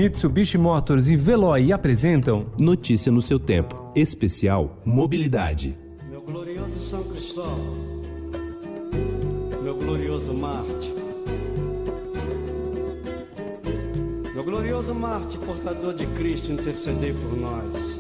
Mitsubishi Motors e Veloy apresentam Notícia no seu tempo, especial Mobilidade. Meu glorioso São Cristóvão, meu glorioso Marte, meu glorioso Marte, portador de Cristo, intercedei por nós.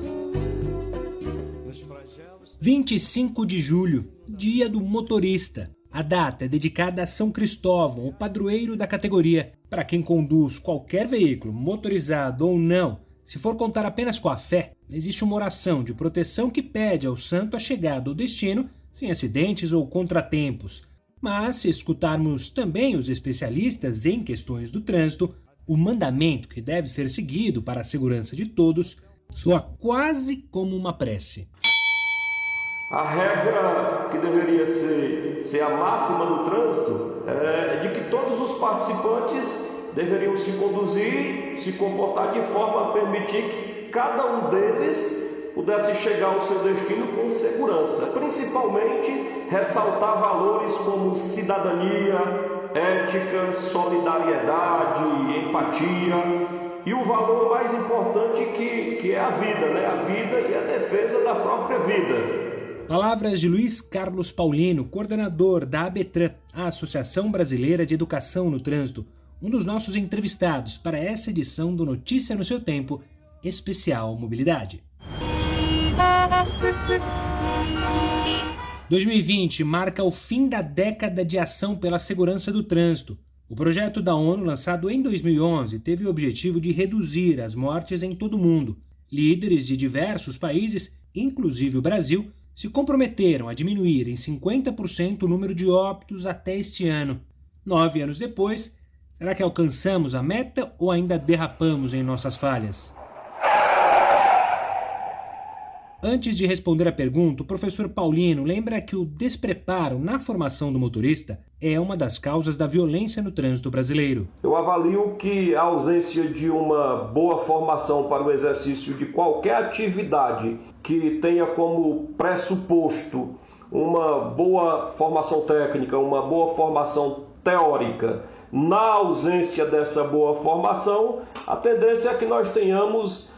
25 de julho, Dia do Motorista. A data é dedicada a São Cristóvão, o padroeiro da categoria. Para quem conduz qualquer veículo, motorizado ou não, se for contar apenas com a fé, existe uma oração de proteção que pede ao santo a chegada ao destino sem acidentes ou contratempos. Mas, se escutarmos também os especialistas em questões do trânsito, o mandamento que deve ser seguido para a segurança de todos soa quase como uma prece. A regra que deveria ser a máxima no trânsito é de que todos os participantes deveriam se conduzir, se comportar de forma a permitir que cada um deles pudesse chegar ao seu destino com segurança. Principalmente ressaltar valores como cidadania, ética, solidariedade, empatia e o valor mais importante que é a vida, né? A vida e a defesa da própria vida. Palavras de Luiz Carlos Paulino, coordenador da ABETRAN, a Associação Brasileira de Educação no Trânsito, um dos nossos entrevistados para essa edição do Notícia no seu Tempo, especial Mobilidade. 2020 marca o fim da década de ação pela segurança do trânsito. O projeto da ONU, lançado em 2011, teve o objetivo de reduzir as mortes em todo o mundo. Líderes de diversos países, inclusive o Brasil, se comprometeram a diminuir em 50% o número de óbitos até este ano. 9 anos depois, será que alcançamos a meta ou ainda derrapamos em nossas falhas? Antes de responder a pergunta, o professor Paulino lembra que o despreparo na formação do motorista é uma das causas da violência no trânsito brasileiro. Eu avalio que a ausência de uma boa formação para o exercício de qualquer atividade que tenha como pressuposto uma boa formação técnica, uma boa formação teórica, na ausência dessa boa formação, a tendência é que nós tenhamos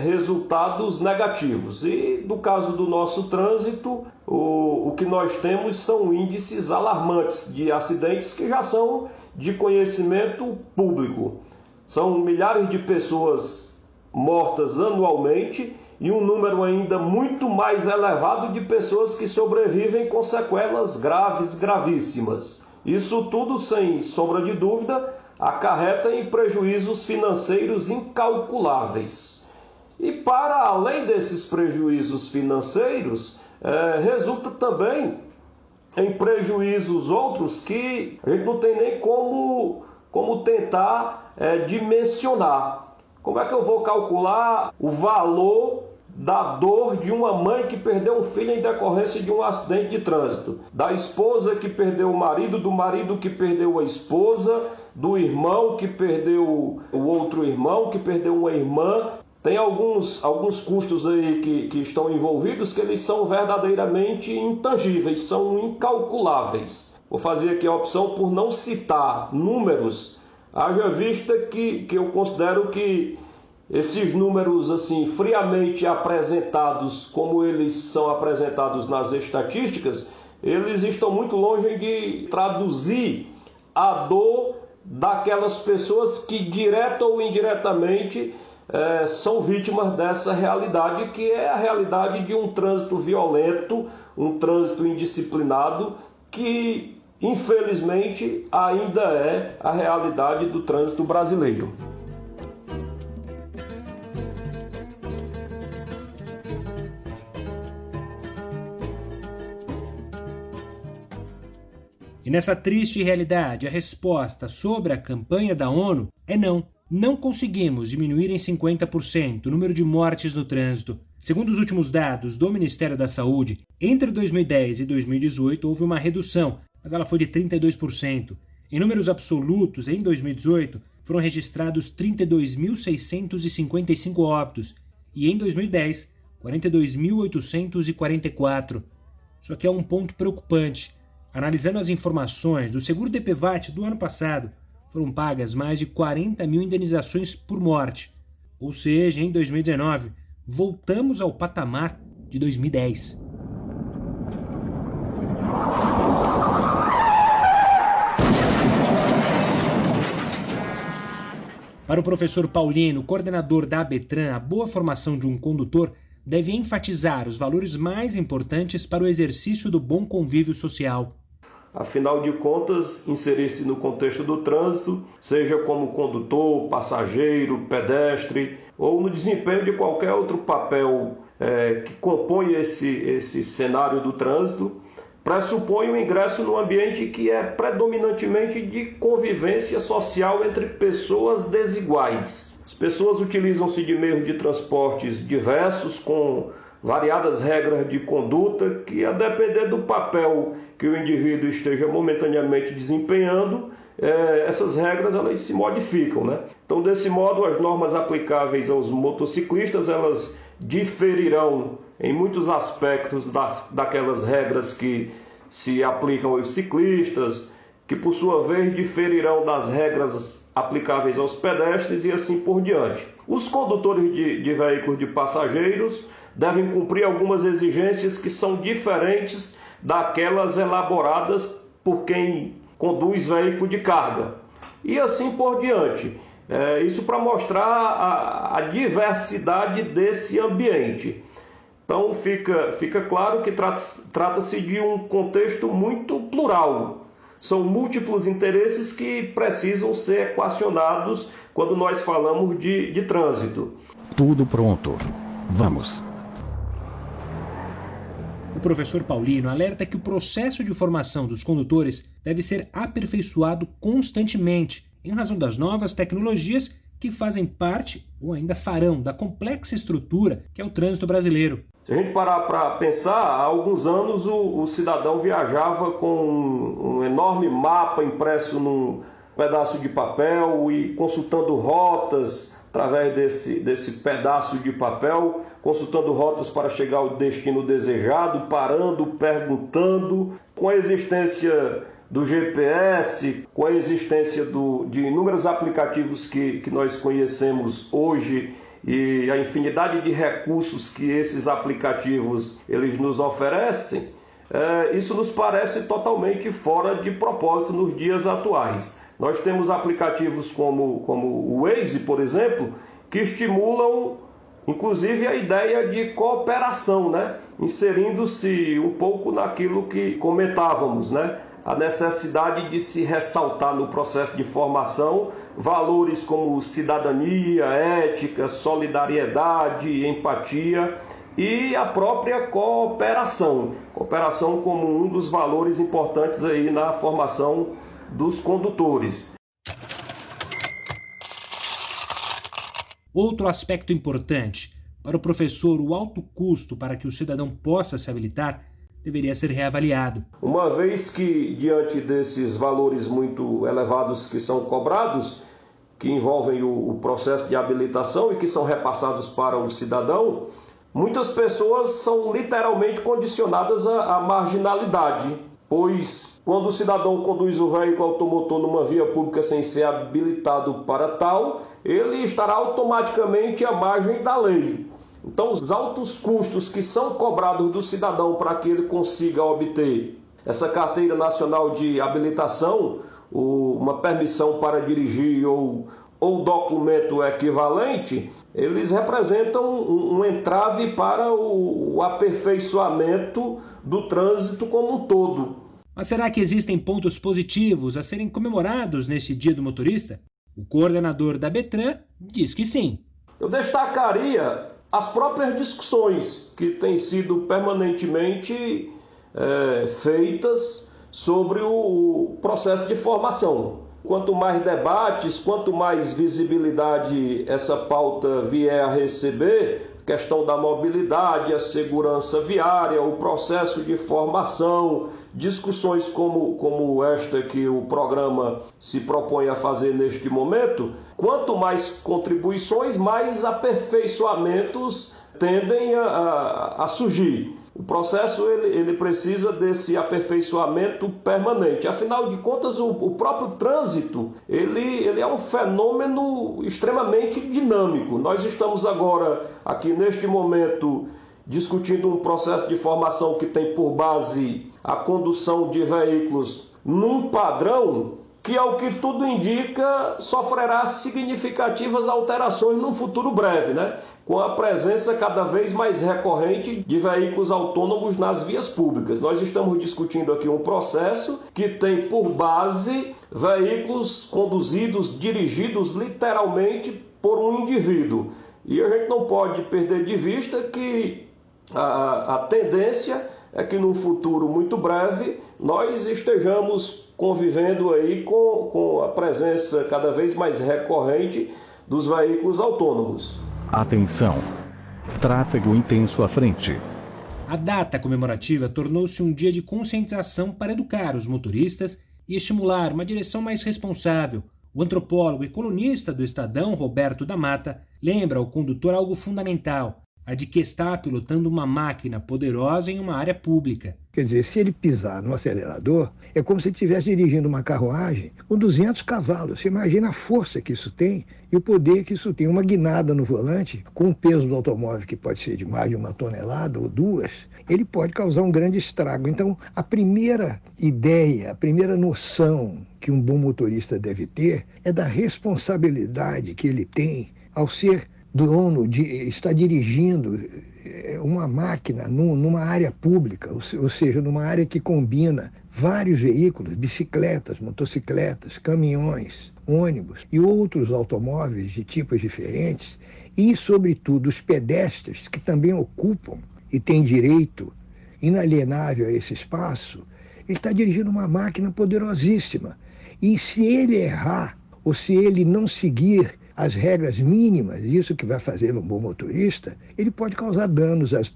resultados negativos. E no caso do nosso trânsito, o que nós temos são índices alarmantes de acidentes que já são de conhecimento público. São milhares de pessoas mortas anualmente e um número ainda muito mais elevado de pessoas que sobrevivem com sequelas graves, gravíssimas. Isso tudo, sem sombra de dúvida, acarreta em prejuízos financeiros incalculáveis. E para além desses prejuízos financeiros, resulta também em prejuízos outros que a gente não tem nem como tentar dimensionar. Como é que eu vou calcular o valor da dor de uma mãe que perdeu um filho em decorrência de um acidente de trânsito, da esposa que perdeu o marido, do marido que perdeu a esposa, do irmão que perdeu o outro irmão, que perdeu uma irmã? Tem alguns custos aí que estão envolvidos que eles são verdadeiramente intangíveis, são incalculáveis. Vou fazer aqui a opção por não citar números, haja vista que eu considero que esses números assim friamente apresentados, como eles são apresentados nas estatísticas, eles estão muito longe de traduzir a dor daquelas pessoas que direta ou indiretamente são vítimas dessa realidade, que é a realidade de um trânsito violento, um trânsito indisciplinado, que infelizmente ainda é a realidade do trânsito brasileiro. E nessa triste realidade, a resposta sobre a campanha da ONU é não. Não conseguimos diminuir em 50% o número de mortes no trânsito. Segundo os últimos dados do Ministério da Saúde, entre 2010 e 2018 houve uma redução, mas ela foi de 32%. Em números absolutos, em 2018, foram registrados 32.655 óbitos e em 2010, 42.844. Só que é um ponto preocupante. Analisando as informações do Seguro DPVAT do ano passado, foram pagas mais de 40 mil indenizações por morte. Ou seja, em 2019, voltamos ao patamar de 2010. Para o professor Paulino, coordenador da ABETRAN, a boa formação de um condutor deve enfatizar os valores mais importantes para o exercício do bom convívio social. Afinal de contas, inserir-se no contexto do trânsito, seja como condutor, passageiro, pedestre, ou no desempenho de qualquer outro papel que compõe esse cenário do trânsito, pressupõe o ingresso num ambiente que é predominantemente de convivência social entre pessoas desiguais. As pessoas utilizam-se de meios de transportes diversos, com variadas regras de conduta, que a depender do papel que o indivíduo esteja momentaneamente desempenhando, essas regras elas se modificam, né? Então, desse modo, as normas aplicáveis aos motociclistas elas diferirão em muitos aspectos daquelas regras que se aplicam aos ciclistas, que por sua vez diferirão das regras aplicáveis aos pedestres e assim por diante. Os condutores de veículos de passageiros devem cumprir algumas exigências que são diferentes daquelas elaboradas por quem conduz veículo de carga. E assim por diante. Isso para mostrar a diversidade desse ambiente. Então fica claro que trata-se de um contexto muito plural. São múltiplos interesses que precisam ser equacionados quando nós falamos de trânsito. Tudo pronto. Vamos. O professor Paulino alerta que o processo de formação dos condutores deve ser aperfeiçoado constantemente, em razão das novas tecnologias que fazem parte ou ainda farão da complexa estrutura que é o trânsito brasileiro. Se a gente parar para pensar, há alguns anos o cidadão viajava com um enorme mapa impresso num pedaço de papel e consultando rotas através desse pedaço de papel, consultando rotas para chegar ao destino desejado, parando, perguntando. Com a existência do GPS, com a existência de inúmeros aplicativos que nós conhecemos hoje e a infinidade de recursos que esses aplicativos eles nos oferecem, isso nos parece totalmente fora de propósito nos dias atuais. Nós temos aplicativos como o Waze, por exemplo, que estimulam inclusive a ideia de cooperação, né? Inserindo-se um pouco naquilo que comentávamos, né? A necessidade de se ressaltar no processo de formação valores como cidadania, ética, solidariedade, empatia e a própria cooperação. Cooperação como um dos valores importantes aí na formação dos condutores. Outro aspecto importante, para o professor, o alto custo para que o cidadão possa se habilitar deveria ser reavaliado. Uma vez que, diante desses valores muito elevados que são cobrados, que envolvem o processo de habilitação e que são repassados para o cidadão, muitas pessoas são literalmente condicionadas à marginalidade, pois quando o cidadão conduz o veículo automotor numa via pública sem ser habilitado para tal, ele estará automaticamente à margem da lei. Então, os altos custos que são cobrados do cidadão para que ele consiga obter essa carteira nacional de habilitação, uma permissão para dirigir ou documento equivalente, eles representam um entrave para o aperfeiçoamento do trânsito como um todo. Mas será que existem pontos positivos a serem comemorados nesse Dia do Motorista? O coordenador da ABETRAN diz que sim. Eu destacaria as próprias discussões que têm sido permanentemente feitas sobre o processo de formação. Quanto mais debates, quanto mais visibilidade essa pauta vier a receber, questão da mobilidade, a segurança viária, o processo de formação, discussões como esta que o programa se propõe a fazer neste momento, quanto mais contribuições, mais aperfeiçoamentos tendem a surgir. O processo ele precisa desse aperfeiçoamento permanente. Afinal de contas, o próprio trânsito ele é um fenômeno extremamente dinâmico. Nós estamos agora, aqui neste momento, discutindo um processo de formação que tem por base a condução de veículos num padrão que, ao que tudo indica, sofrerá significativas alterações num futuro breve, né? Com a presença cada vez mais recorrente de veículos autônomos nas vias públicas. Nós estamos discutindo aqui um processo que tem por base veículos conduzidos, dirigidos literalmente por um indivíduo. E a gente não pode perder de vista que a tendência é que num futuro muito breve nós estejamos convivendo aí com a presença cada vez mais recorrente dos veículos autônomos. Atenção! Tráfego intenso à frente. A data comemorativa tornou-se um dia de conscientização para educar os motoristas e estimular uma direção mais responsável. O antropólogo e colunista do Estadão, Roberto da Mata, lembra ao condutor algo fundamental: a de que está pilotando uma máquina poderosa em uma área pública. Quer dizer, se ele pisar no acelerador, é como se ele estivesse dirigindo uma carruagem com 200 cavalos. Você imagina a força que isso tem e o poder que isso tem. Uma guinada no volante, com o peso do automóvel, que pode ser de mais de 1 tonelada ou 2, ele pode causar um grande estrago. Então, a primeira ideia, a primeira noção que um bom motorista deve ter é da responsabilidade que ele tem ao ser dono de estar dirigindo uma máquina numa área pública, ou seja, numa área que combina vários veículos, bicicletas, motocicletas, caminhões, ônibus e outros automóveis de tipos diferentes, e, sobretudo, os pedestres que também ocupam e têm direito inalienável a esse espaço. Ele está dirigindo uma máquina poderosíssima. E se ele errar, ou se ele não seguir as regras mínimas, isso que vai fazer um bom motorista, ele pode causar danos às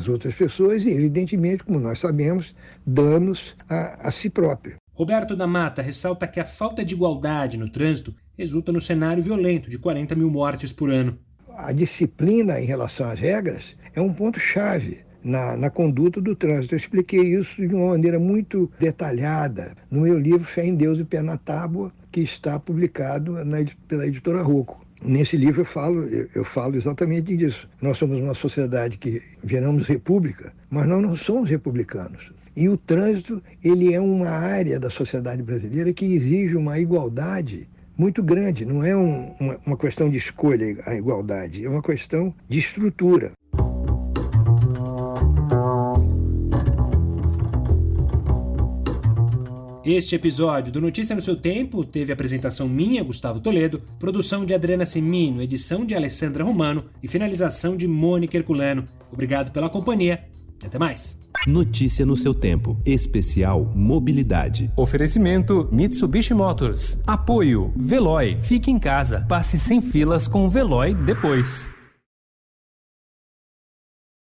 outras pessoas e, evidentemente, como nós sabemos, danos a si próprio. Roberto da Mata ressalta que a falta de igualdade no trânsito resulta no cenário violento de 40 mil mortes por ano. A disciplina em relação às regras é um ponto-chave na conduta do trânsito. Eu expliquei isso de uma maneira muito detalhada no meu livro Fé em Deus e Pé na Tábua, que está publicado pela editora Rocco. Nesse livro eu falo exatamente disso. Nós somos uma sociedade que viramos república, mas nós não somos republicanos. E o trânsito, ele é uma área da sociedade brasileira que exige uma igualdade muito grande. Não é uma questão de escolha a igualdade, é uma questão de estrutura. Este episódio do Notícia no Seu Tempo teve apresentação minha, Gustavo Toledo, produção de Adriana Semino, edição de Alessandra Romano e finalização de Mônica Herculano. Obrigado pela companhia e até mais. Notícia no seu tempo. Especial Mobilidade. Oferecimento Mitsubishi Motors. Apoio Veloy. Fique em casa. Passe sem filas com o Veloy depois.